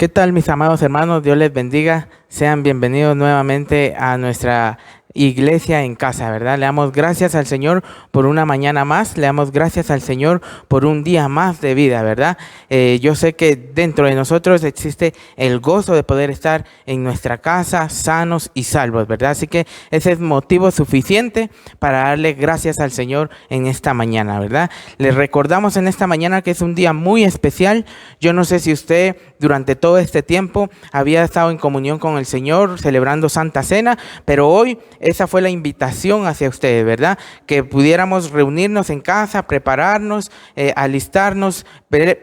¿Qué tal, mis amados hermanos? Dios les bendiga. Sean bienvenidos nuevamente a nuestra iglesia en casa, ¿verdad? Le damos gracias al Señor por una mañana más, le damos gracias al Señor por un día más de vida, ¿verdad? Yo sé que dentro de nosotros existe el gozo de poder estar en nuestra casa sanos y salvos, ¿verdad? Así que ese es motivo suficiente para darle gracias al Señor en esta mañana, ¿verdad? Les recordamos en esta mañana que es un día muy especial. Yo no sé si usted durante todo este tiempo había estado en comunión con el Señor celebrando Santa Cena, pero hoy esa fue la invitación hacia ustedes, ¿verdad? Que pudiéramos reunirnos en casa, prepararnos, alistarnos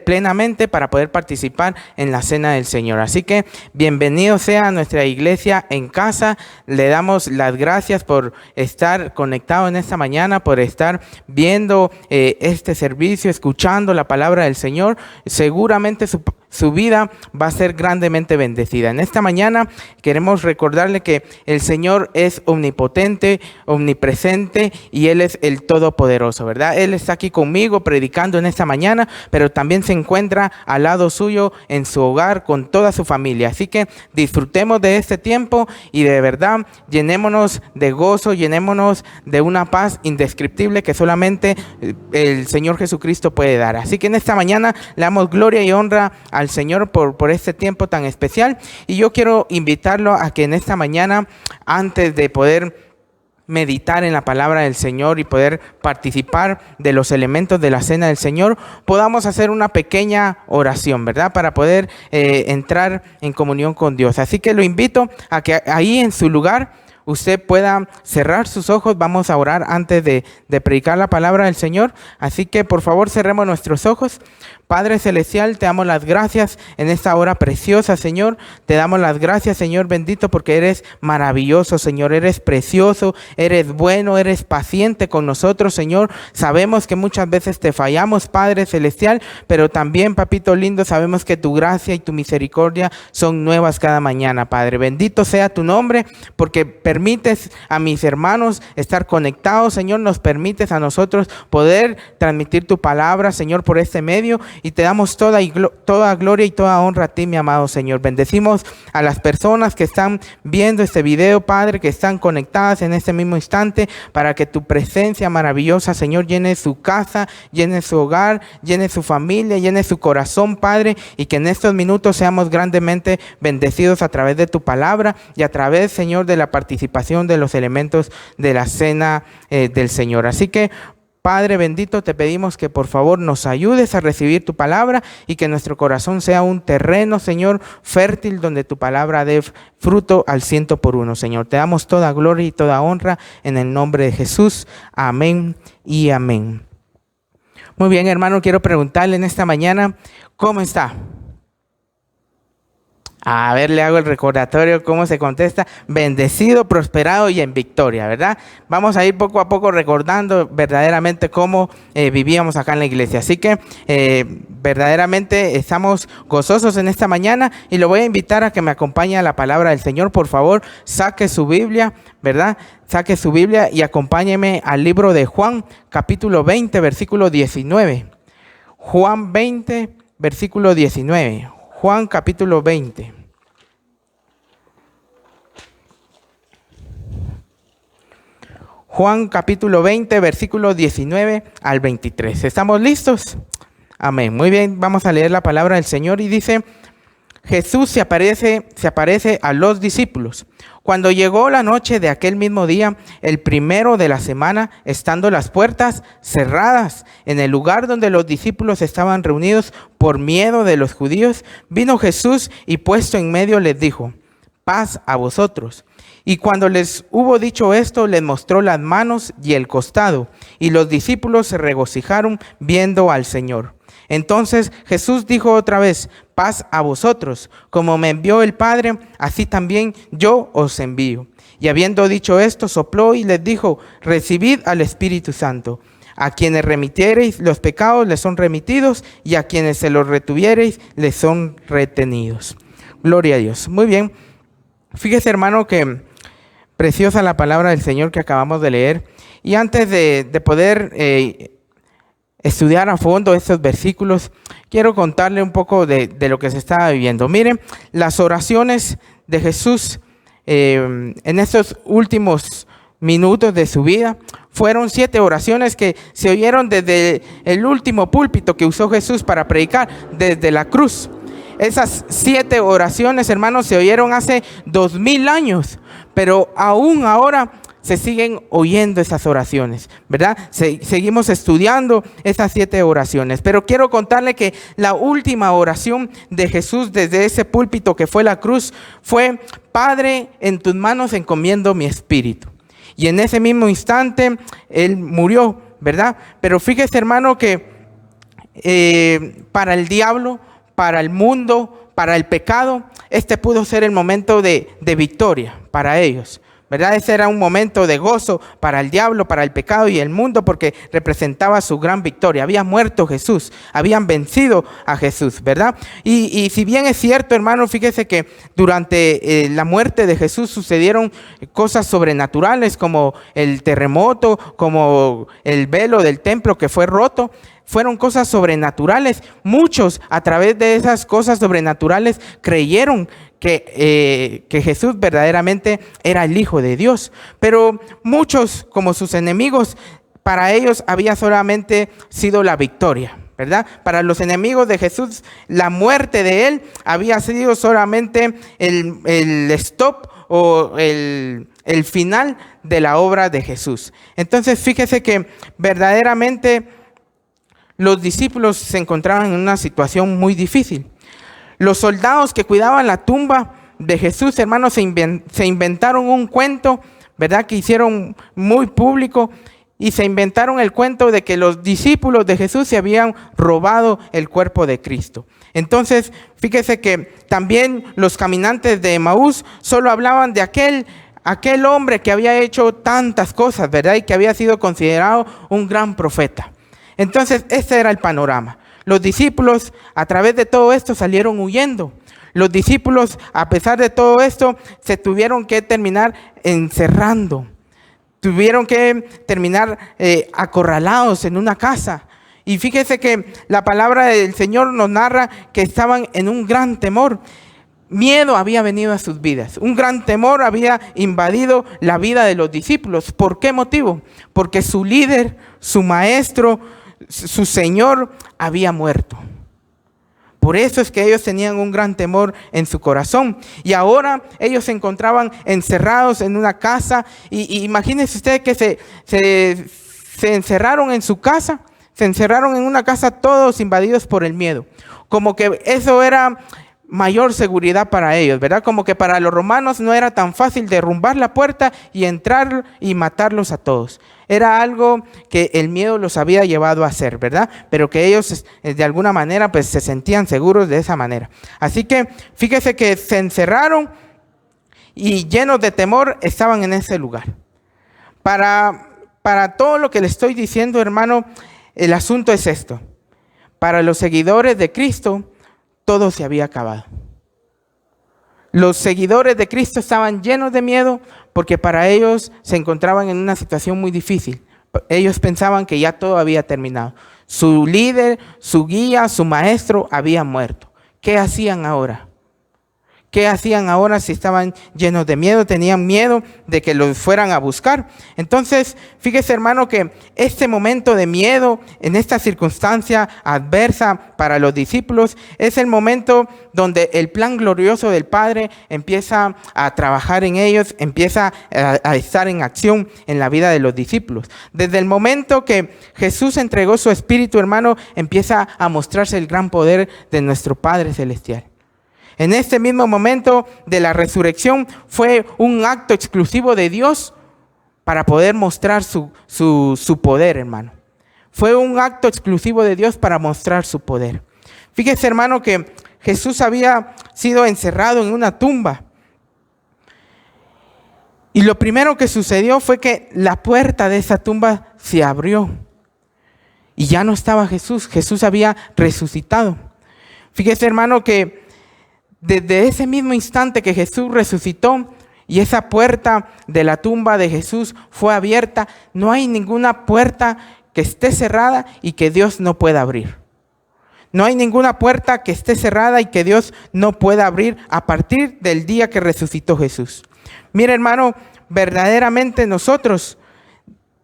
plenamente para poder participar en la Cena del Señor. Así que bienvenido sea a nuestra iglesia en casa. Le damos las gracias por estar conectado en esta mañana, por estar viendo este servicio, escuchando la palabra del Señor. Seguramente su vida va a ser grandemente bendecida. En esta mañana queremos recordarle que el Señor es omnipotente, omnipresente y Él es el Todopoderoso, ¿verdad? Él está aquí conmigo predicando en esta mañana, pero también se encuentra al lado suyo en su hogar con toda su familia. Así que disfrutemos de este tiempo y de verdad llenémonos de gozo, llenémonos de una paz indescriptible que solamente el Señor Jesucristo puede dar. Así que en esta mañana le damos gloria y honra al Señor por este tiempo tan especial, y yo quiero invitarlo a que en esta mañana, antes de poder meditar en la palabra del Señor y poder participar de los elementos de la cena del Señor, podamos hacer una pequeña oración, ¿verdad? Para poder entrar en comunión con Dios. Así que lo invito a que ahí en su lugar usted pueda cerrar sus ojos. Vamos a orar antes de predicar la palabra del Señor. Así que por favor cerremos nuestros ojos. Padre Celestial, te damos las gracias en esta hora preciosa, Señor. Te damos las gracias, Señor bendito, porque eres maravilloso, Señor. Eres precioso, eres bueno, eres paciente con nosotros, Señor. Sabemos que muchas veces te fallamos, Padre Celestial, pero también, Papito lindo, sabemos que tu gracia y tu misericordia son nuevas cada mañana, Padre. Bendito sea tu nombre, porque permites a mis hermanos estar conectados, Señor. Nos permites a nosotros poder transmitir tu palabra, Señor, por este medio. Y te damos toda gloria y toda honra a ti, mi amado Señor. Bendecimos a las personas que están viendo este video, Padre, que están conectadas en este mismo instante, para que tu presencia maravillosa, Señor, llene su casa, llene su hogar, llene su familia, llene su corazón, Padre, y que en estos minutos seamos grandemente bendecidos a través de tu palabra y a través, Señor, de la participación de los elementos de la cena del Señor. Así que, Padre bendito, te pedimos que por favor nos ayudes a recibir tu palabra y que nuestro corazón sea un terreno, Señor, fértil, donde tu palabra dé fruto al 100%, Señor. Te damos toda gloria y toda honra en el nombre de Jesús. Amén y amén. Muy bien, hermano, quiero preguntarle en esta mañana, ¿cómo está? A ver, le hago el recordatorio, ¿cómo se contesta? Bendecido, prosperado y en victoria, ¿verdad? Vamos a ir poco a poco recordando verdaderamente cómo vivíamos acá en la iglesia. Así que verdaderamente estamos gozosos en esta mañana y lo voy a invitar a que me acompañe a la palabra del Señor. Por favor, saque su Biblia, ¿verdad? Saque su Biblia y acompáñeme al libro de Juan, capítulo 20, versículo 19. Juan 20, versículo 19. Juan, capítulo 20. Juan capítulo 20, versículos 19 al 23. ¿Estamos listos? Amén. Muy bien, vamos a leer la palabra del Señor y dice: Jesús se aparece a los discípulos. Cuando llegó la noche de aquel mismo día, el primero de la semana, estando las puertas cerradas en el lugar donde los discípulos estaban reunidos por miedo de los judíos, vino Jesús y puesto en medio les dijo: paz a vosotros. Y cuando les hubo dicho esto, les mostró las manos y el costado, y los discípulos se regocijaron viendo al Señor. Entonces Jesús dijo otra vez: paz a vosotros. Como me envió el Padre, así también yo os envío. Y habiendo dicho esto, sopló y les dijo: recibid al Espíritu Santo. A quienes remitiereis los pecados les son remitidos, y a quienes se los retuviereis les son retenidos. Gloria a Dios. Muy bien. Fíjese, hermano, que preciosa la palabra del Señor que acabamos de leer. Y antes de poder estudiar a fondo estos versículos, quiero contarle un poco de lo que se estaba viviendo. Miren, las oraciones de Jesús en estos últimos minutos de su vida fueron 7 oraciones que se oyeron desde el último púlpito que usó Jesús para predicar, desde la cruz. Esas 7 oraciones, hermanos, se oyeron hace 2000 años, pero aún ahora se siguen oyendo esas oraciones, ¿verdad? Seguimos estudiando esas 7 oraciones, pero quiero contarle que la última oración de Jesús desde ese púlpito que fue la cruz fue: Padre, en tus manos encomiendo mi espíritu. Y en ese mismo instante Él murió, ¿verdad? Pero fíjese, hermano, que para el diablo, para el mundo, para el pecado, este pudo ser el momento de victoria para ellos, ¿verdad? Ese era un momento de gozo para el diablo, para el pecado y el mundo, porque representaba su gran victoria. Había muerto Jesús, habían vencido a Jesús, ¿verdad? Y si bien es cierto, hermano, fíjese que durante la muerte de Jesús sucedieron cosas sobrenaturales, como el terremoto, como el velo del templo que fue roto. Fueron cosas sobrenaturales. Muchos, a través de esas cosas sobrenaturales, creyeron que Jesús verdaderamente era el Hijo de Dios. Pero muchos, como sus enemigos, para ellos había solamente sido la victoria, ¿verdad? Para los enemigos de Jesús, la muerte de Él había sido solamente el stop o el final de la obra de Jesús. Entonces, fíjese que verdaderamente los discípulos se encontraban en una situación muy difícil. Los soldados que cuidaban la tumba de Jesús, hermanos, se inventaron un cuento, ¿verdad? Que hicieron muy público, y se inventaron el cuento de que los discípulos de Jesús se habían robado el cuerpo de Cristo. Entonces, fíjese que también los caminantes de Emaús solo hablaban de aquel hombre que había hecho tantas cosas, ¿verdad? Y que había sido considerado un gran profeta. Entonces, ese era el panorama. Los discípulos, a través de todo esto, salieron huyendo. Los discípulos, a pesar de todo esto, se tuvieron que terminar encerrando. Tuvieron que terminar acorralados en una casa. Y fíjese que la palabra del Señor nos narra que estaban en un gran temor. Miedo había venido a sus vidas. Un gran temor había invadido la vida de los discípulos. ¿Por qué motivo? Porque su líder, su maestro, su Señor había muerto. Por eso es que ellos tenían un gran temor en su corazón. Y ahora ellos se encontraban encerrados en una casa. Y imagínense ustedes que se encerraron en su casa. Se encerraron en una casa todos invadidos por el miedo. Como que eso era mayor seguridad para ellos, ¿verdad? Como que para los romanos no era tan fácil derrumbar la puerta y entrar y matarlos a todos. Era algo que el miedo los había llevado a hacer, ¿verdad? Pero que ellos de alguna manera pues se sentían seguros de esa manera. Así que fíjese que se encerraron y llenos de temor estaban en ese lugar. Para todo lo que le estoy diciendo, hermano, el asunto es esto. Para los seguidores de Cristo, todo se había acabado. Los seguidores de Cristo estaban llenos de miedo porque para ellos se encontraban en una situación muy difícil. Ellos pensaban que ya todo había terminado. Su líder, su guía, su maestro había muerto. ¿Qué hacían ahora? ¿Qué hacían ahora si estaban llenos de miedo? Tenían miedo de que los fueran a buscar. Entonces, fíjese, hermano, que este momento de miedo, en esta circunstancia adversa para los discípulos, es el momento donde el plan glorioso del Padre empieza a trabajar en ellos, empieza a estar en acción en la vida de los discípulos. Desde el momento que Jesús entregó su espíritu, hermano, empieza a mostrarse el gran poder de nuestro Padre Celestial. En este mismo momento de la resurrección fue un acto exclusivo de Dios para poder mostrar su poder, hermano. Fue un acto exclusivo de Dios para mostrar su poder. Fíjese, hermano, que Jesús había sido encerrado en una tumba. Y lo primero que sucedió fue que la puerta de esa tumba se abrió. Y ya no estaba Jesús. Jesús había resucitado. Fíjese, hermano, que desde ese mismo instante que Jesús resucitó y esa puerta de la tumba de Jesús fue abierta, no hay ninguna puerta que esté cerrada y que Dios no pueda abrir. No hay ninguna puerta que esté cerrada y que Dios no pueda abrir a partir del día que resucitó Jesús. Mira, hermano, verdaderamente nosotros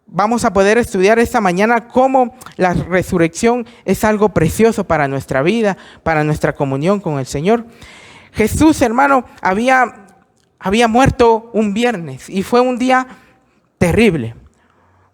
vamos a poder estudiar esta mañana cómo la resurrección es algo precioso para nuestra vida, para nuestra comunión con el Señor. Jesús, hermano, había muerto un viernes y fue un día terrible.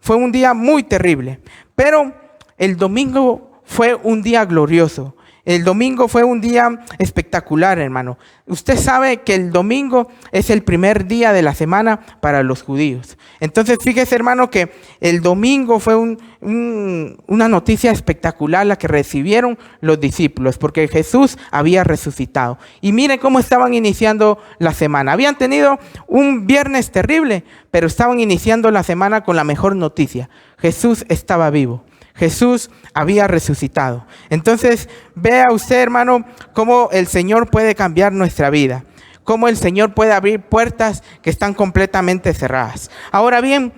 Fue un día muy terrible. Pero el domingo fue un día glorioso. El domingo fue un día espectacular, hermano. Usted sabe que el domingo es el primer día de la semana para los judíos. Entonces, fíjese, hermano, que el domingo fue una noticia espectacular la que recibieron los discípulos, porque Jesús había resucitado. Y mire cómo estaban iniciando la semana. Habían tenido un viernes terrible, pero estaban iniciando la semana con la mejor noticia. Jesús estaba vivo. Jesús había resucitado. Entonces, vea usted, hermano, cómo el Señor puede cambiar nuestra vida, cómo el Señor puede abrir puertas que están completamente cerradas. Ahora bien,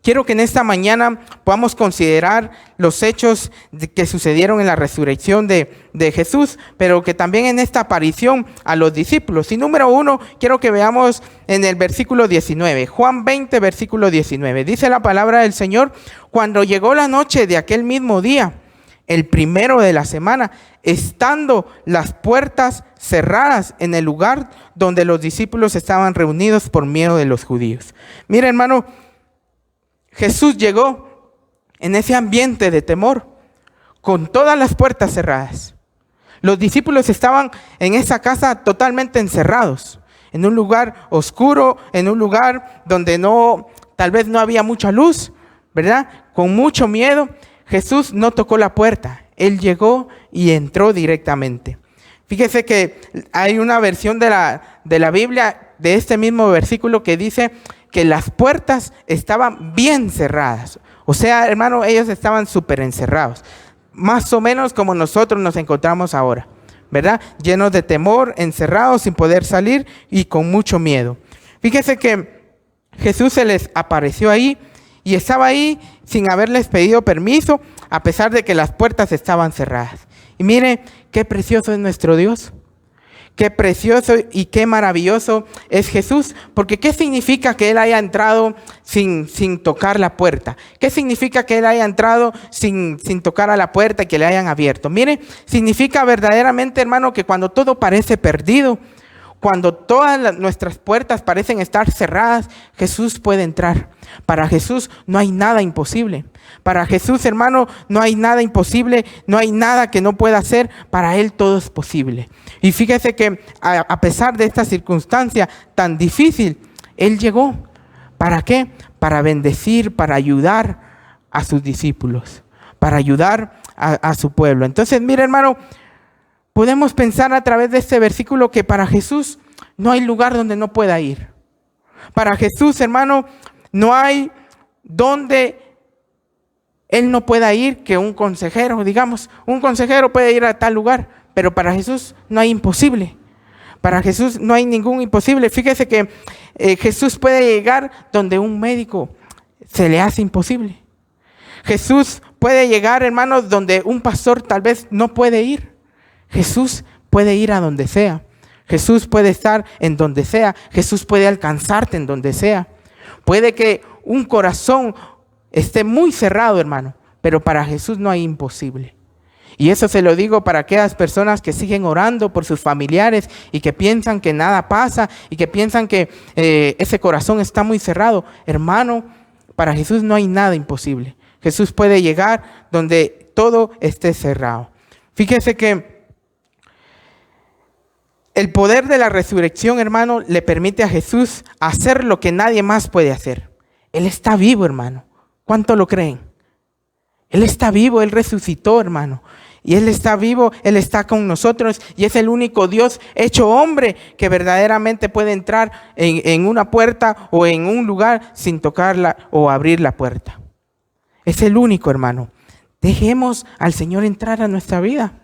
quiero que en esta mañana podamos considerar los hechos que sucedieron en la resurrección de Jesús, pero que también en esta aparición a los discípulos. Y número 1, quiero que veamos en el versículo 19, Juan 20, versículo 19. Dice la palabra del Señor: cuando llegó la noche de aquel mismo día, el primero de la semana, estando las puertas cerradas en el lugar donde los discípulos estaban reunidos por miedo de los judíos. Mira, hermano, Jesús llegó en ese ambiente de temor, con todas las puertas cerradas. Los discípulos estaban en esa casa totalmente encerrados, en un lugar oscuro, en un lugar donde tal vez no había mucha luz, ¿verdad? Con mucho miedo. Jesús no tocó la puerta, Él llegó y entró directamente. Fíjese que hay una versión de la Biblia, de este mismo versículo, que dice que las puertas estaban bien cerradas. O sea, hermano, ellos estaban súper encerrados, más o menos como nosotros nos encontramos ahora, ¿verdad? Llenos de temor, encerrados, sin poder salir y con mucho miedo. Fíjese que Jesús se les apareció ahí y estaba ahí sin haberles pedido permiso, a pesar de que las puertas estaban cerradas. Y mire qué precioso es nuestro Dios. Qué precioso y qué maravilloso es Jesús. Porque ¿qué significa que Él haya entrado sin tocar la puerta? ¿Qué significa que Él haya entrado sin tocar a la puerta y que le hayan abierto? Mire, significa verdaderamente, hermano, que cuando todo parece perdido, cuando todas nuestras puertas parecen estar cerradas, Jesús puede entrar. Para Jesús no hay nada imposible. Para Jesús, hermano, no hay nada imposible, no hay nada que no pueda hacer. Para Él todo es posible. Y fíjese que a pesar de esta circunstancia tan difícil, Él llegó. ¿Para qué? Para bendecir, para ayudar a sus discípulos, para ayudar a su pueblo. Entonces, mire, hermano, podemos pensar a través de este versículo que para Jesús no hay lugar donde no pueda ir. Para Jesús, hermano, no hay donde Él no pueda ir que un consejero. Digamos, un consejero puede ir a tal lugar, pero para Jesús no hay imposible. Para Jesús no hay ningún imposible. Fíjese que Jesús puede llegar donde un médico se le hace imposible. Jesús puede llegar, hermanos, donde un pastor tal vez no puede ir. Jesús puede ir a donde sea. Jesús puede estar en donde sea. Jesús puede alcanzarte en donde sea. Puede que un corazón esté muy cerrado, hermano, pero para Jesús no hay imposible. Y eso se lo digo para aquellas personas que siguen orando por sus familiares y que piensan que nada pasa y que piensan que ese corazón está muy cerrado. Hermano, para Jesús no hay nada imposible. Jesús puede llegar donde todo esté cerrado. Fíjese que el poder de la resurrección, hermano, le permite a Jesús hacer lo que nadie más puede hacer. Él está vivo, hermano. ¿Cuánto lo creen? Él está vivo, Él resucitó, hermano. Y Él está vivo, Él está con nosotros y es el único Dios hecho hombre que verdaderamente puede entrar en una puerta o en un lugar sin tocarla o abrir la puerta. Es el único, hermano. Dejemos al Señor entrar a nuestra vida.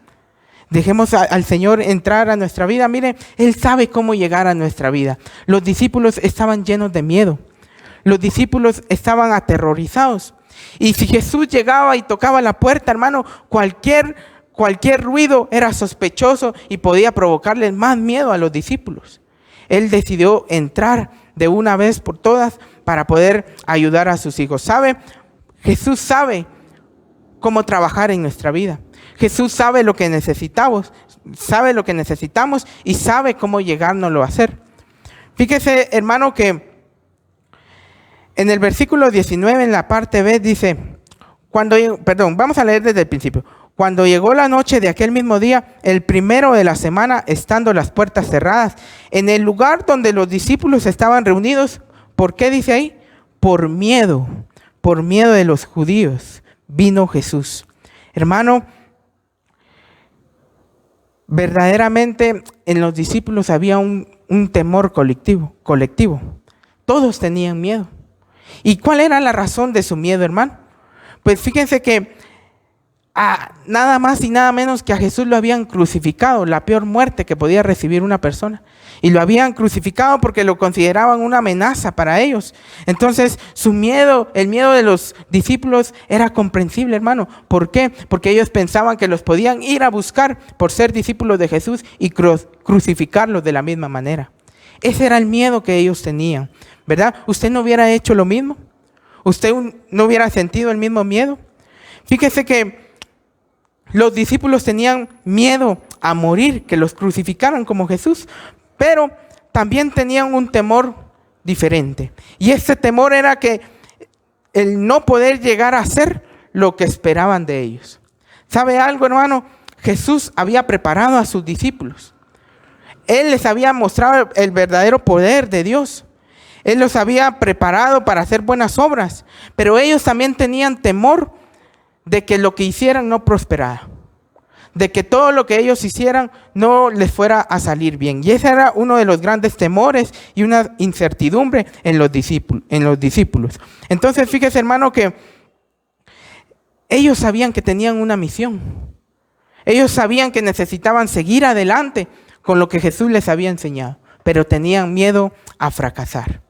Dejemos al Señor entrar a nuestra vida. Mire, Él sabe cómo llegar a nuestra vida. Los discípulos estaban llenos de miedo. Los discípulos estaban aterrorizados. Y si Jesús llegaba y tocaba la puerta, hermano, cualquier ruido era sospechoso y podía provocarles más miedo a los discípulos. Él decidió entrar de una vez por todas para poder ayudar a sus hijos. ¿Sabe? Jesús sabe cómo trabajar en nuestra vida. Jesús sabe lo que necesitamos y sabe cómo llegárnoslo a hacer. Fíjese, hermano, que en el versículo 19, en la parte B, dice, vamos a leer desde el principio. Cuando llegó la noche de aquel mismo día, el primero de la semana, estando las puertas cerradas, en el lugar donde los discípulos estaban reunidos, ¿por qué dice ahí? Por miedo de los judíos, vino Jesús. Hermano, verdaderamente en los discípulos había un temor colectivo. Todos tenían miedo. ¿Y cuál era la razón de su miedo, hermano? Pues fíjense que nada más y nada menos que a Jesús lo habían crucificado, la peor muerte que podía recibir una persona. Y lo habían crucificado porque lo consideraban una amenaza para ellos. Entonces su miedo, el miedo de los discípulos era comprensible, hermano. ¿Por qué? Porque ellos pensaban que los podían ir a buscar por ser discípulos de Jesús y crucificarlos de la misma manera. Ese era el miedo que ellos tenían, ¿verdad? ¿Usted no hubiera hecho lo mismo? ¿Usted no hubiera sentido el mismo miedo? Fíjese que los discípulos tenían miedo a morir, que los crucificaran como Jesús, pero también tenían un temor diferente. Y ese temor era que el no poder llegar a hacer lo que esperaban de ellos. ¿Sabe algo, hermano? Jesús había preparado a sus discípulos. Él les había mostrado el verdadero poder de Dios. Él los había preparado para hacer buenas obras, pero ellos también tenían temor de que lo que hicieran no prosperara, de que todo lo que ellos hicieran no les fuera a salir bien. Y ese era uno de los grandes temores y una incertidumbre en los discípulos. Entonces, fíjese, hermano, que ellos sabían que tenían una misión. Ellos sabían que necesitaban seguir adelante con lo que Jesús les había enseñado, pero tenían miedo a fracasar.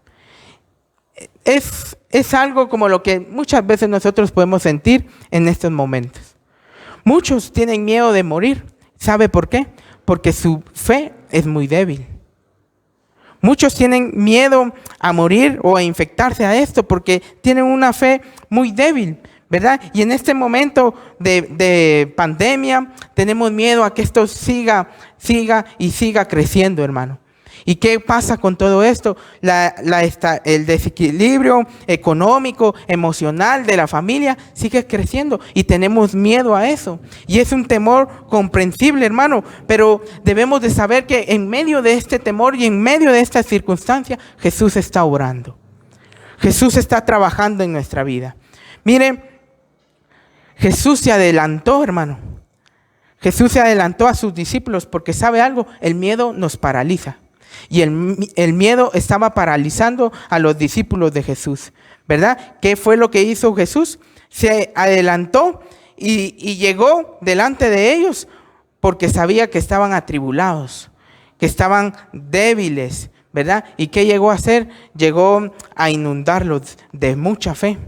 Es algo como lo que muchas veces nosotros podemos sentir en estos momentos. Muchos tienen miedo de morir. ¿Sabe por qué? Porque su fe es muy débil. Muchos tienen miedo a morir o a infectarse a esto porque tienen una fe muy débil, ¿verdad? Y en este momento de pandemia tenemos miedo a que esto siga creciendo, hermano. ¿Y qué pasa con todo esto? El desequilibrio económico, emocional de la familia sigue creciendo y tenemos miedo a eso. Y es un temor comprensible, hermano, pero debemos de saber que en medio de este temor y en medio de esta circunstancia, Jesús está obrando. Jesús está trabajando en nuestra vida. Mire, Jesús se adelantó, hermano. Jesús se adelantó a sus discípulos porque ¿sabe algo? El miedo nos paraliza. Y el miedo estaba paralizando a los discípulos de Jesús, ¿verdad? ¿Qué fue lo que hizo Jesús? Se adelantó y llegó delante de ellos porque sabía que estaban atribulados, que estaban débiles, ¿verdad? ¿Y qué llegó a hacer? Llegó a inundarlos de mucha fe.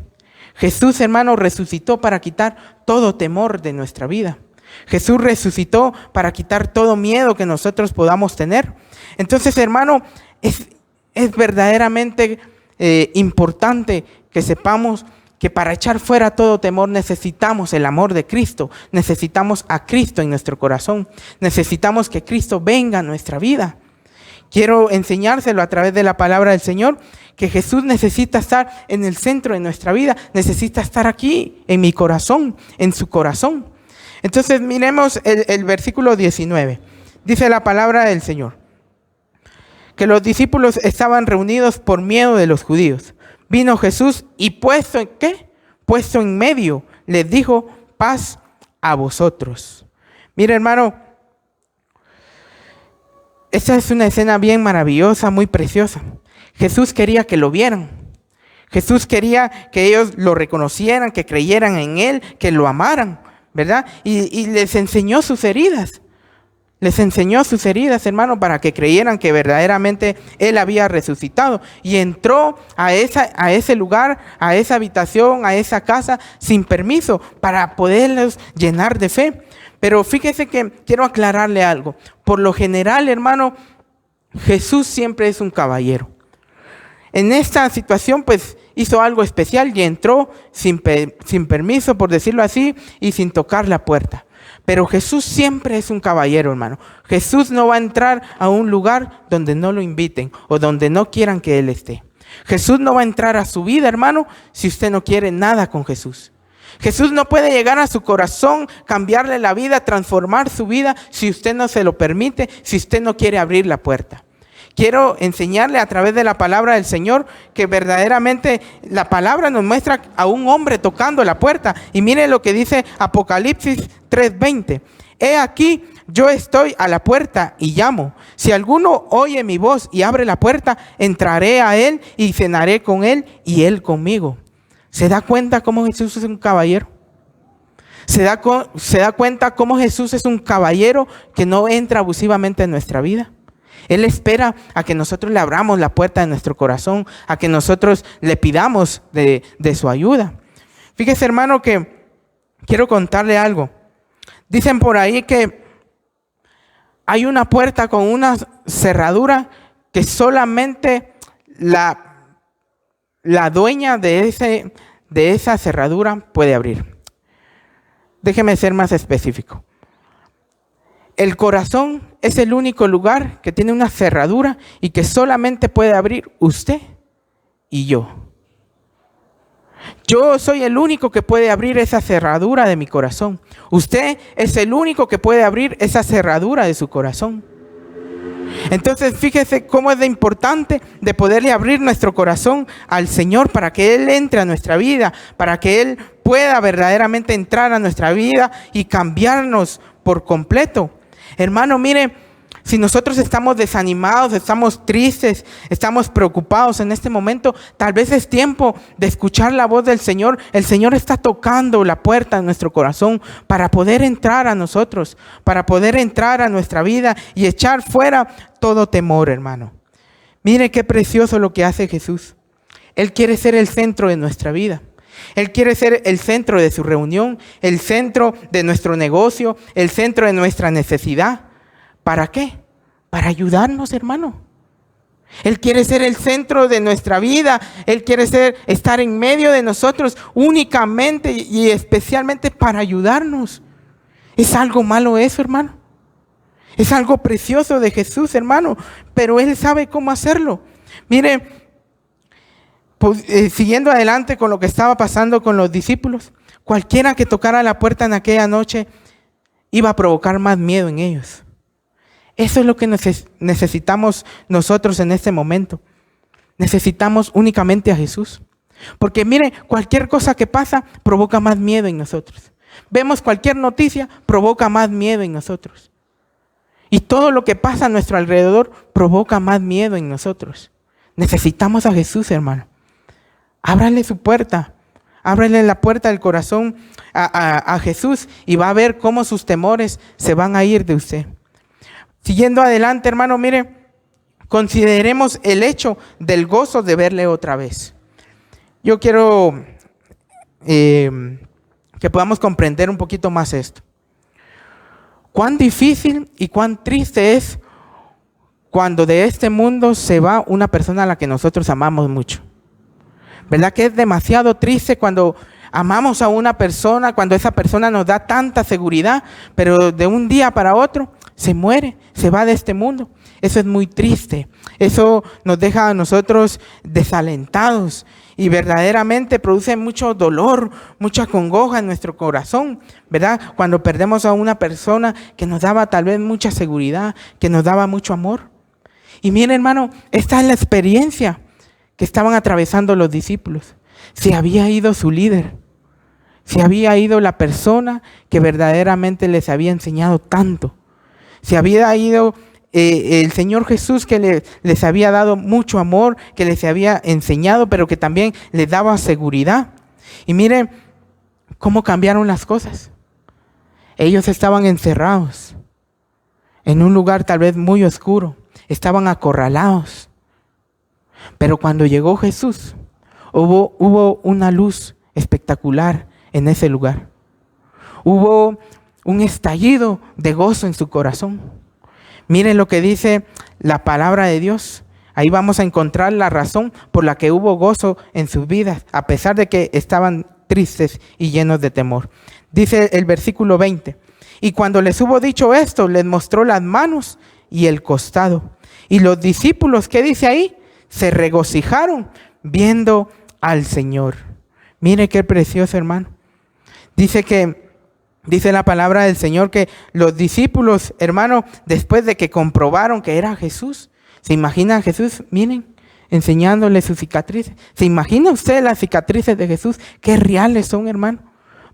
Jesús, hermano, resucitó para quitar todo temor de nuestra vida. Jesús resucitó para quitar todo miedo que nosotros podamos tener. Entonces, hermano, es verdaderamente importante que sepamos que para echar fuera todo temor necesitamos el amor de Cristo, necesitamos a Cristo en nuestro corazón, necesitamos que Cristo venga a nuestra vida. Quiero enseñárselo a través de la palabra del Señor, que Jesús necesita estar en el centro de nuestra vida, necesita estar aquí, en mi corazón, en su corazón. Entonces miremos el versículo 19. Dice la palabra del Señor, que los discípulos estaban reunidos por miedo de los judíos. Vino Jesús y puesto en medio, les dijo, paz a vosotros. Mira, hermano, esta es una escena bien maravillosa, muy preciosa. Jesús quería que lo vieran. Jesús quería que ellos lo reconocieran, que creyeran en Él, que lo amaran, ¿verdad? Y les enseñó sus heridas. Les enseñó sus heridas, hermano, para que creyeran que verdaderamente Él había resucitado. Y entró a ese lugar, a esa habitación, a esa casa, sin permiso, para poderlos llenar de fe. Pero fíjese que quiero aclararle algo. Por lo general, hermano, Jesús siempre es un caballero. En esta situación, pues, hizo algo especial y entró sin permiso, por decirlo así, y sin tocar la puerta. Pero Jesús siempre es un caballero, hermano. Jesús no va a entrar a un lugar donde no lo inviten o donde no quieran que Él esté. Jesús no va a entrar a su vida, hermano, si usted no quiere nada con Jesús. Jesús no puede llegar a su corazón, cambiarle la vida, transformar su vida, si usted no se lo permite, si usted no quiere abrir la puerta. Quiero enseñarle a través de la palabra del Señor que verdaderamente la palabra nos muestra a un hombre tocando la puerta. Y mire lo que dice Apocalipsis 3:20. He aquí, yo estoy a la puerta y llamo. Si alguno oye mi voz y abre la puerta, entraré a él y cenaré con él y él conmigo. ¿Se da cuenta cómo Jesús es un caballero? ¿Se da cuenta cómo Jesús es un caballero que no entra abusivamente en nuestra vida? Él espera a que nosotros le abramos la puerta de nuestro corazón, a que nosotros le pidamos de su ayuda. Fíjese, hermano, que quiero contarle algo. Dicen por ahí que hay una puerta con una cerradura que solamente la dueña de esa cerradura puede abrir. Déjeme ser más específico. El corazón es el único lugar que tiene una cerradura y que solamente puede abrir usted y yo. Yo soy el único que puede abrir esa cerradura de mi corazón. Usted es el único que puede abrir esa cerradura de su corazón. Entonces, fíjese cómo es de importante de poderle abrir nuestro corazón al Señor para que Él entre a nuestra vida, para que Él pueda verdaderamente entrar a nuestra vida y cambiarnos por completo. Hermano, mire, si nosotros estamos desanimados, estamos tristes, estamos preocupados en este momento, tal vez es tiempo de escuchar la voz del Señor. El Señor está tocando la puerta de nuestro corazón para poder entrar a nosotros, para poder entrar a nuestra vida y echar fuera todo temor, hermano. Mire qué precioso lo que hace Jesús. Él quiere ser el centro de nuestra vida. Él quiere ser el centro de su reunión, el centro de nuestro negocio, el centro de nuestra necesidad. ¿Para qué? Para ayudarnos, hermano. Él quiere ser el centro de nuestra vida. Él quiere estar en medio de nosotros únicamente y especialmente para ayudarnos. ¿Es algo malo eso, hermano? Es algo precioso de Jesús, hermano, pero Él sabe cómo hacerlo. Mire, siguiendo adelante con lo que estaba pasando con los discípulos, cualquiera que tocara la puerta en aquella noche iba a provocar más miedo en ellos. Eso es lo que necesitamos nosotros en este momento. Necesitamos únicamente a Jesús. Porque mire, cualquier cosa que pasa provoca más miedo en nosotros. Vemos cualquier noticia, provoca más miedo en nosotros. Y todo lo que pasa a nuestro alrededor provoca más miedo en nosotros. Necesitamos a Jesús, hermano. Ábrale su puerta. Ábrele la puerta del corazón a Jesús y va a ver cómo sus temores se van a ir de usted. Siguiendo adelante, hermano, mire, consideremos el hecho del gozo de verle otra vez. Yo quiero que podamos comprender un poquito más esto. Cuán difícil y cuán triste es cuando de este mundo se va una persona a la que nosotros amamos mucho. ¿Verdad que es demasiado triste cuando amamos a una persona, cuando esa persona nos da tanta seguridad, pero de un día para otro se muere, se va de este mundo? Eso es muy triste. Eso nos deja a nosotros desalentados y verdaderamente produce mucho dolor, mucha congoja en nuestro corazón, ¿verdad? Cuando perdemos a una persona que nos daba tal vez mucha seguridad, que nos daba mucho amor. Y miren, hermano, esta es la experiencia que estaban atravesando los discípulos. Se había ido su líder. Se había ido la persona que verdaderamente les había enseñado tanto. Se había ido el Señor Jesús que les había dado mucho amor, que les había enseñado, pero que también les daba seguridad. Y miren cómo cambiaron las cosas. Ellos estaban encerrados. en un lugar tal vez muy oscuro, estaban acorralados. Pero cuando llegó Jesús, hubo una luz espectacular en ese lugar. Hubo un estallido de gozo en su corazón. Miren lo que dice la palabra de Dios. Ahí vamos a encontrar la razón por la que hubo gozo en sus vidas, a pesar de que estaban tristes y llenos de temor. Dice el versículo 20, y cuando les hubo dicho esto, les mostró las manos y el costado. Y los discípulos, ¿qué dice ahí? Se regocijaron viendo al Señor. Mire qué precioso, hermano. Dice la palabra del Señor que los discípulos, hermano, después de que comprobaron que era Jesús, ¿se imagina a Jesús? Miren, enseñándole sus cicatrices. ¿Se imagina usted las cicatrices de Jesús? Qué reales son, hermano.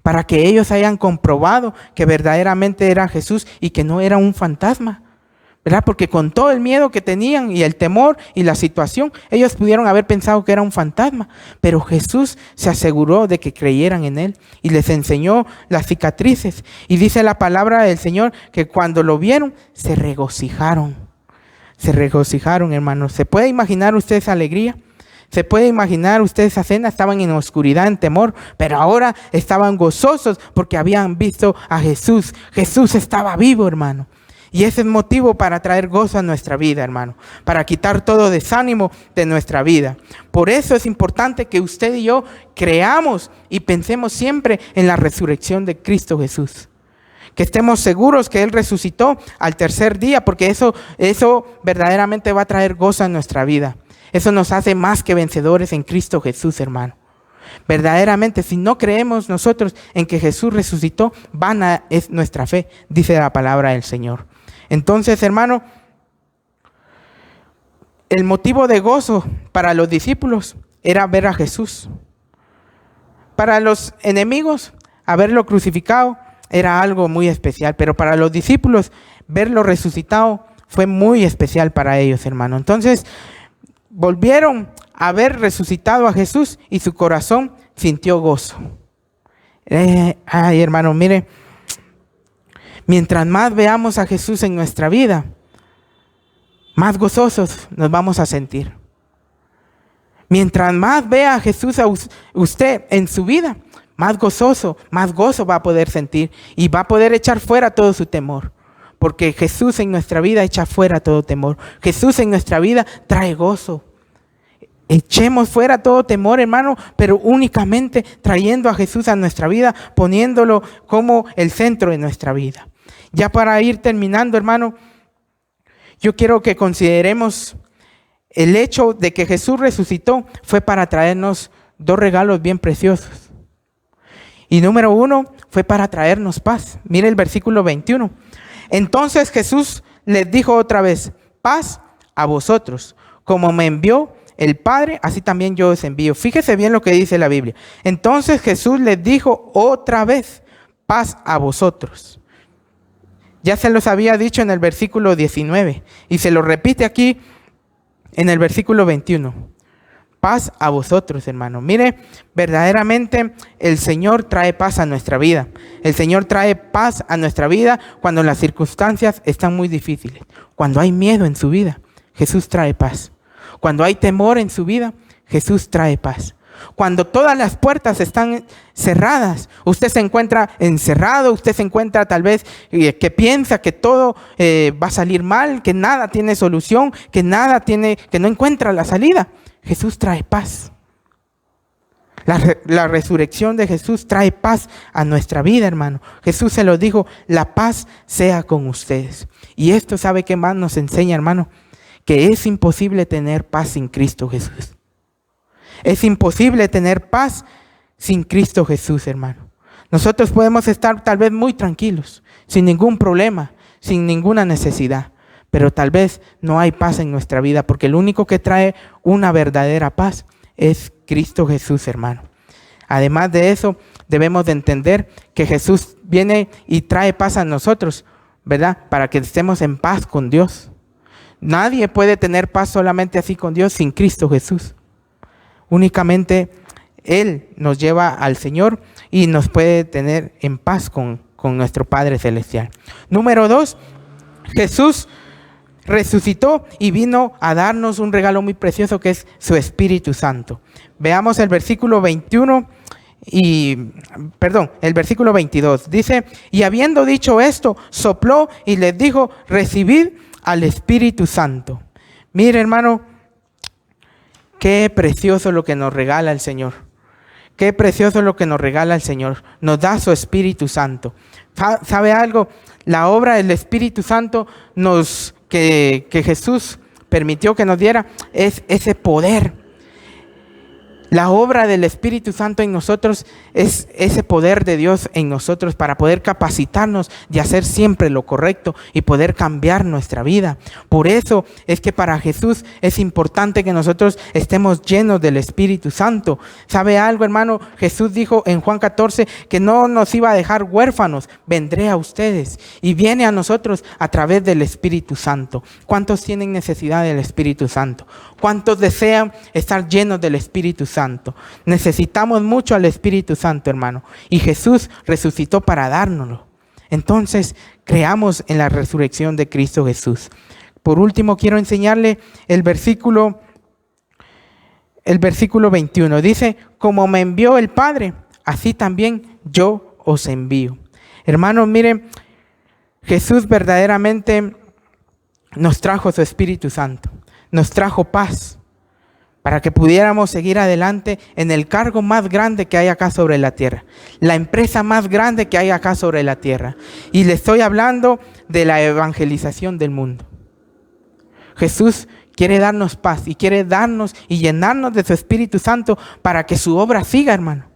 Para que ellos hayan comprobado que verdaderamente era Jesús y que no era un fantasma, ¿verdad? Porque con todo el miedo que tenían y el temor y la situación, ellos pudieron haber pensado que era un fantasma. Pero Jesús se aseguró de que creyeran en Él y les enseñó las cicatrices. Y dice la palabra del Señor que cuando lo vieron, se regocijaron. Se regocijaron, hermanos. ¿Se puede imaginar usted esa alegría? ¿Se puede imaginar usted esa cena? Estaban en oscuridad, en temor, pero ahora estaban gozosos porque habían visto a Jesús. Jesús estaba vivo, hermano. Y ese es motivo para traer gozo a nuestra vida, hermano. Para quitar todo desánimo de nuestra vida. Por eso es importante que usted y yo creamos y pensemos siempre en la resurrección de Cristo Jesús. Que estemos seguros que Él resucitó al tercer día, porque eso verdaderamente va a traer gozo a nuestra vida. Eso nos hace más que vencedores en Cristo Jesús, hermano. Verdaderamente, si no creemos nosotros en que Jesús resucitó, vana es nuestra fe, dice la palabra del Señor. Entonces, hermano, el motivo de gozo para los discípulos era ver a Jesús. Para los enemigos, haberlo crucificado era algo muy especial, pero para los discípulos, verlo resucitado fue muy especial para ellos, hermano. Entonces, volvieron a ver resucitado a Jesús y su corazón sintió gozo. Ay, hermano, mire, mientras más veamos a Jesús en nuestra vida, más gozosos nos vamos a sentir. Mientras más vea a Jesús a usted en su vida, más gozoso, más gozo va a poder sentir y va a poder echar fuera todo su temor. Porque Jesús en nuestra vida echa fuera todo temor. Jesús en nuestra vida trae gozo. Echemos fuera todo temor, hermano, pero únicamente trayendo a Jesús a nuestra vida, poniéndolo como el centro de nuestra vida. Ya para ir terminando, hermano, yo quiero que consideremos el hecho de que Jesús resucitó fue para traernos dos regalos bien preciosos. Y número uno fue para traernos paz. Mire el versículo 21. Entonces Jesús les dijo otra vez, paz a vosotros. Como me envió el Padre, así también yo os envío. Fíjese bien lo que dice la Biblia. Entonces Jesús les dijo otra vez, paz a vosotros. Ya se los había dicho en el versículo 19 y se lo repite aquí en el versículo 21. Paz a vosotros, hermano. Mire, verdaderamente el Señor trae paz a nuestra vida. El Señor trae paz a nuestra vida cuando las circunstancias están muy difíciles. Cuando hay miedo en su vida, Jesús trae paz. Cuando hay temor en su vida, Jesús trae paz. Cuando todas las puertas están cerradas, usted se encuentra encerrado, usted se encuentra tal vez que piensa que todo va a salir mal, que nada tiene solución, que no encuentra la salida. Jesús trae paz. La resurrección de Jesús trae paz a nuestra vida, hermano. Jesús se lo dijo, la paz sea con ustedes. Y esto, ¿sabe qué más nos enseña, hermano? Que es imposible tener paz sin Cristo Jesús. Es imposible tener paz sin Cristo Jesús, hermano. Nosotros podemos estar tal vez muy tranquilos, sin ningún problema, sin ninguna necesidad. Pero tal vez no hay paz en nuestra vida, porque el único que trae una verdadera paz es Cristo Jesús, hermano. Además de eso, debemos de entender que Jesús viene y trae paz a nosotros, ¿verdad? Para que estemos en paz con Dios. Nadie puede tener paz solamente así con Dios sin Cristo Jesús. Únicamente Él nos lleva al Señor y nos puede tener en paz con nuestro Padre Celestial. Número 2, Jesús resucitó y vino a darnos un regalo muy precioso que es su Espíritu Santo. Veamos el versículo 21 el versículo 22. Dice, y habiendo dicho esto, sopló y les dijo, recibid al Espíritu Santo. Mire, hermano, qué precioso lo que nos regala el Señor. Qué precioso lo que nos regala el Señor. Nos da su Espíritu Santo. ¿Sabe algo? La obra del Espíritu Santo que Jesús permitió que nos diera es ese poder. La obra del Espíritu Santo en nosotros es ese poder de Dios en nosotros para poder capacitarnos de hacer siempre lo correcto y poder cambiar nuestra vida. Por eso es que para Jesús es importante que nosotros estemos llenos del Espíritu Santo. ¿Sabe algo, hermano? Jesús dijo en Juan 14 que no nos iba a dejar huérfanos, vendré a ustedes, y viene a nosotros a través del Espíritu Santo. ¿Cuántos tienen necesidad del Espíritu Santo? ¿Cuántos desean estar llenos del Espíritu Santo? Necesitamos mucho al Espíritu Santo, hermano, y Jesús resucitó para dárnoslo. Entonces, creamos en la resurrección de Cristo Jesús. Por último, quiero enseñarle el versículo 21. Dice, como me envió el Padre, así también yo os envío. Hermanos, miren, Jesús verdaderamente nos trajo su Espíritu Santo, nos trajo paz, para que pudiéramos seguir adelante en el cargo más grande que hay acá sobre la tierra, la empresa más grande que hay acá sobre la tierra. Y le estoy hablando de la evangelización del mundo. Jesús quiere darnos paz y quiere darnos y llenarnos de su Espíritu Santo para que su obra siga, hermano.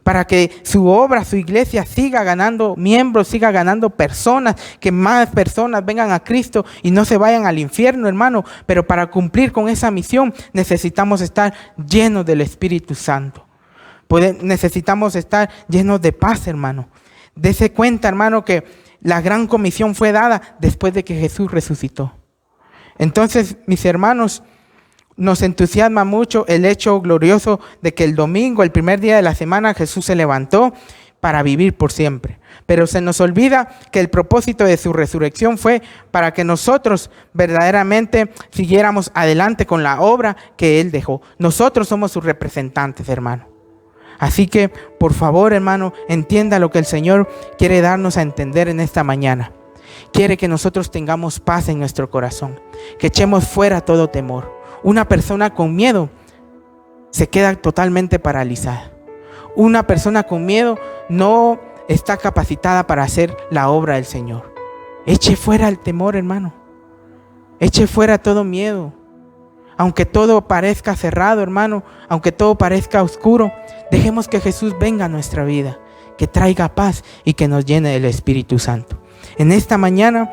Para que su obra, su iglesia siga ganando miembros, siga ganando personas, que más personas vengan a Cristo y no se vayan al infierno, hermano. Pero para cumplir con esa misión necesitamos estar llenos del Espíritu Santo. Necesitamos estar llenos de paz, hermano. Dese cuenta, hermano, que la gran comisión fue dada después de que Jesús resucitó. Entonces, mis hermanos, nos entusiasma mucho el hecho glorioso de que el domingo, el primer día de la semana, Jesús se levantó para vivir por siempre. Pero se nos olvida que el propósito de su resurrección fue para que nosotros verdaderamente siguiéramos adelante con la obra que Él dejó. Nosotros somos sus representantes, hermano. Así que, por favor, hermano, entienda lo que el Señor quiere darnos a entender en esta mañana. Quiere que nosotros tengamos paz en nuestro corazón, que echemos fuera todo temor. Una persona con miedo se queda totalmente paralizada. Una persona con miedo no está capacitada para hacer la obra del Señor. Eche fuera el temor, hermano. Eche fuera todo miedo. Aunque todo parezca cerrado, hermano, aunque todo parezca oscuro, dejemos que Jesús venga a nuestra vida, que traiga paz y que nos llene del Espíritu Santo. En esta mañana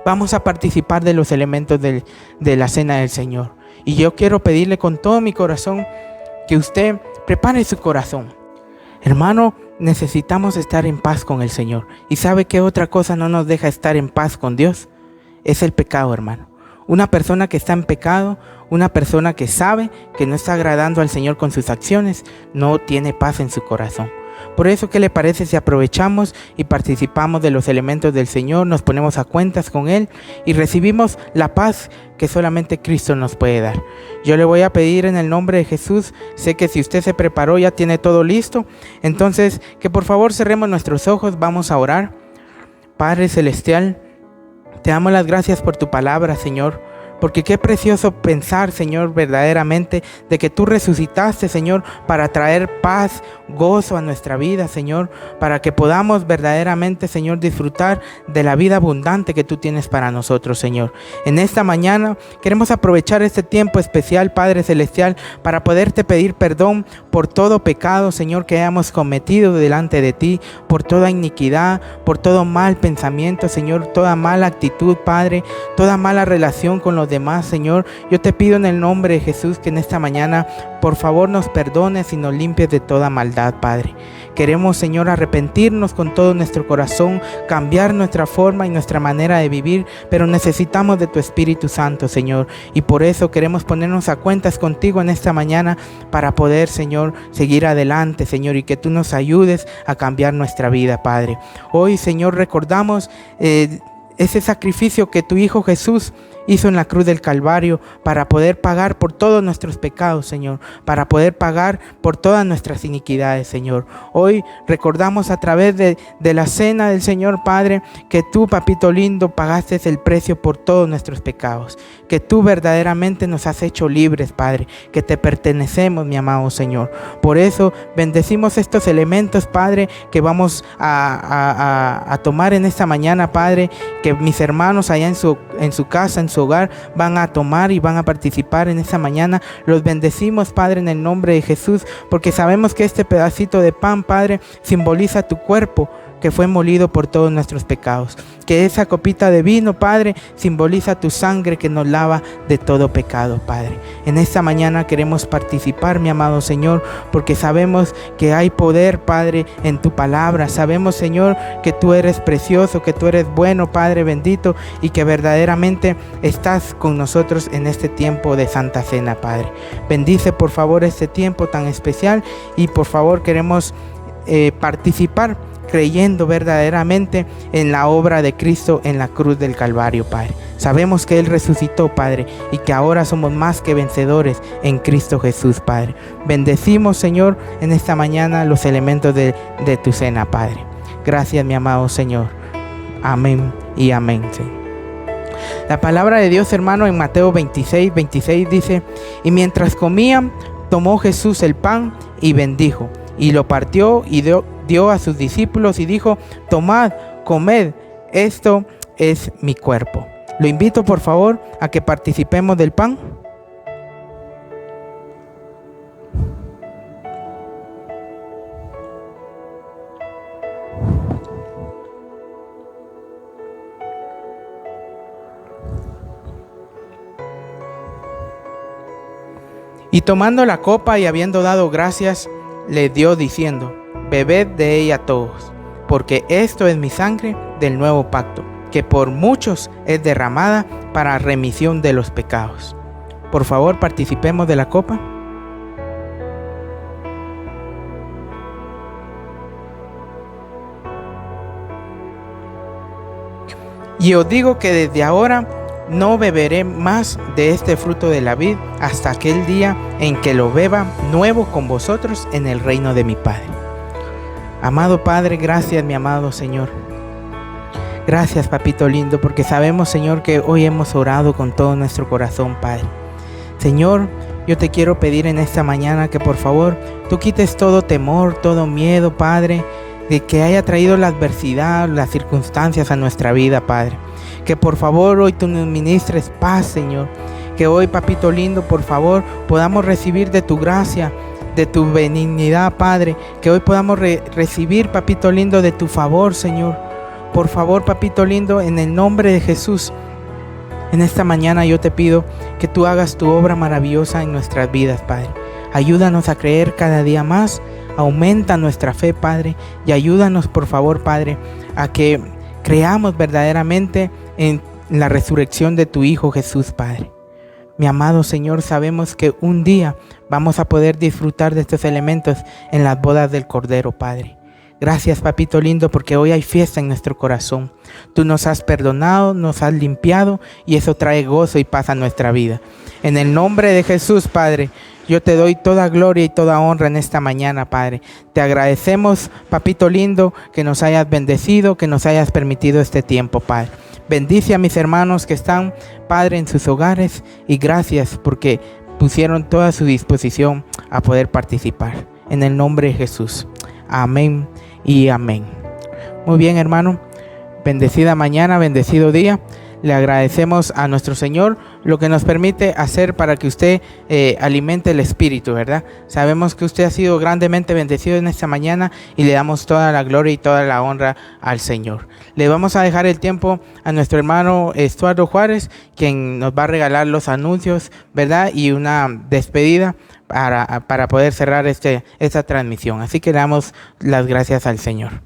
vamos a participar de los elementos de la cena del Señor. Y yo quiero pedirle con todo mi corazón que usted prepare su corazón. Hermano, necesitamos estar en paz con el Señor. ¿Y sabe qué otra cosa no nos deja estar en paz con Dios? Es el pecado, hermano. Una persona que está en pecado, una persona que sabe que no está agradando al Señor con sus acciones, no tiene paz en su corazón. Por eso, ¿qué le parece si aprovechamos y participamos de los elementos del Señor, nos ponemos a cuentas con Él y recibimos la paz que solamente Cristo nos puede dar? Yo le voy a pedir en el nombre de Jesús, sé que si usted se preparó, ya tiene todo listo, entonces que por favor cerremos nuestros ojos, vamos a orar. Padre Celestial, te damos las gracias por tu palabra, Señor. Porque qué precioso pensar, Señor, verdaderamente de que tú resucitaste, Señor, para traer paz, gozo a nuestra vida, Señor, para que podamos verdaderamente, Señor, disfrutar de la vida abundante que tú tienes para nosotros, Señor. En esta mañana queremos aprovechar este tiempo especial, Padre Celestial, para poderte pedir perdón por todo pecado, Señor, que hayamos cometido delante de ti, por toda iniquidad, por todo mal pensamiento, Señor, toda mala actitud, Padre, toda mala relación con los demás, Señor. Yo te pido en el nombre de Jesús que en esta mañana por favor nos perdones y nos limpies de toda maldad, Padre. Queremos, Señor, arrepentirnos con todo nuestro corazón, cambiar nuestra forma y nuestra manera de vivir, pero necesitamos de tu Espíritu Santo, Señor, y por eso queremos ponernos a cuentas contigo en esta mañana para poder, Señor, seguir adelante, Señor, y que tú nos ayudes a cambiar nuestra vida, Padre. Hoy, Señor, recordamos ese sacrificio que tu Hijo Jesús hizo en la cruz del Calvario para poder pagar por todos nuestros pecados, Señor, para poder pagar por todas nuestras iniquidades, Señor. Hoy recordamos a través de la cena del Señor, Padre, que tú, papito lindo, pagaste el precio por todos nuestros pecados, que tú verdaderamente nos has hecho libres, Padre, que te pertenecemos, mi amado Señor. Por eso bendecimos estos elementos, Padre, que vamos a tomar en esta mañana, Padre, que mis hermanos allá en su casa, en su hogar, van a tomar y van a participar en esta mañana. Los bendecimos, Padre, en el nombre de Jesús, porque sabemos que este pedacito de pan, Padre, simboliza tu cuerpo, que fue molido por todos nuestros pecados. Que esa copita de vino, Padre, simboliza tu sangre que nos lava de todo pecado, Padre. En esta mañana queremos participar, mi amado Señor, porque sabemos que hay poder, Padre, en tu palabra. Sabemos, Señor, que tú eres precioso, que tú eres bueno, Padre bendito, y que verdaderamente estás con nosotros en este tiempo de Santa Cena, Padre. Bendice, por favor, este tiempo tan especial y, por favor, queremos participar creyendo verdaderamente en la obra de Cristo en la cruz del Calvario, Padre. Sabemos que Él resucitó, Padre, y que ahora somos más que vencedores en Cristo Jesús, Padre. Bendecimos, Señor, en esta mañana los elementos de tu cena, Padre. Gracias, mi amado Señor. Amén y amén, Señor. La palabra de Dios, hermano, en Mateo 26 dice: y mientras comían, tomó Jesús el pan y bendijo, y lo partió y dio a sus discípulos y dijo: tomad, comed, esto es mi cuerpo. Lo invito, por favor, a que participemos del pan. Y tomando la copa y habiendo dado gracias, le dio diciendo: bebed de ella todos, porque esto es mi sangre del nuevo pacto, que por muchos es derramada para remisión de los pecados. Por favor, participemos de la copa. Y os digo que desde ahora no beberé más de este fruto de la vid hasta aquel día en que lo beba nuevo con vosotros en el reino de mi Padre. Amado Padre, gracias, mi amado Señor. Gracias, papito lindo, porque sabemos, Señor, que hoy hemos orado con todo nuestro corazón, Padre. Señor, yo te quiero pedir en esta mañana que por favor tú quites todo temor, todo miedo, Padre, de que haya traído la adversidad, las circunstancias a nuestra vida, Padre. Que por favor hoy tú nos ministres paz, Señor. Que hoy, papito lindo, por favor, podamos recibir de tu gracia, de tu benignidad, Padre. Que hoy podamos recibir, papito lindo, de tu favor, Señor. Por favor, papito lindo, en el nombre de Jesús, en esta mañana yo te pido que tú hagas tu obra maravillosa en nuestras vidas, Padre. Ayúdanos a creer cada día más. Aumenta nuestra fe, Padre. Y ayúdanos, por favor, Padre, a que creamos verdaderamente en la resurrección de tu Hijo Jesús, Padre. Mi amado Señor, sabemos que un día vamos a poder disfrutar de estos elementos en las bodas del Cordero, Padre. Gracias, papito lindo, porque hoy hay fiesta en nuestro corazón. Tú nos has perdonado, nos has limpiado y eso trae gozo y paz a nuestra vida. En el nombre de Jesús, Padre, yo te doy toda gloria y toda honra en esta mañana, Padre. Te agradecemos, papito lindo, que nos hayas bendecido, que nos hayas permitido este tiempo, Padre. Bendice a mis hermanos que están, Padre, en sus hogares, y gracias porque pusieron toda su disposición a poder participar. En el nombre de Jesús. Amén y amén. Muy bien, hermano. Bendecida mañana, bendecido día. Le agradecemos a nuestro Señor lo que nos permite hacer para que usted alimente el espíritu, ¿verdad? Sabemos que usted ha sido grandemente bendecido en esta mañana y le damos toda la gloria y toda la honra al Señor. Le vamos a dejar el tiempo a nuestro hermano Estuardo Juárez, quien nos va a regalar los anuncios, ¿verdad? Y una despedida para poder cerrar esta transmisión. Así que le damos las gracias al Señor.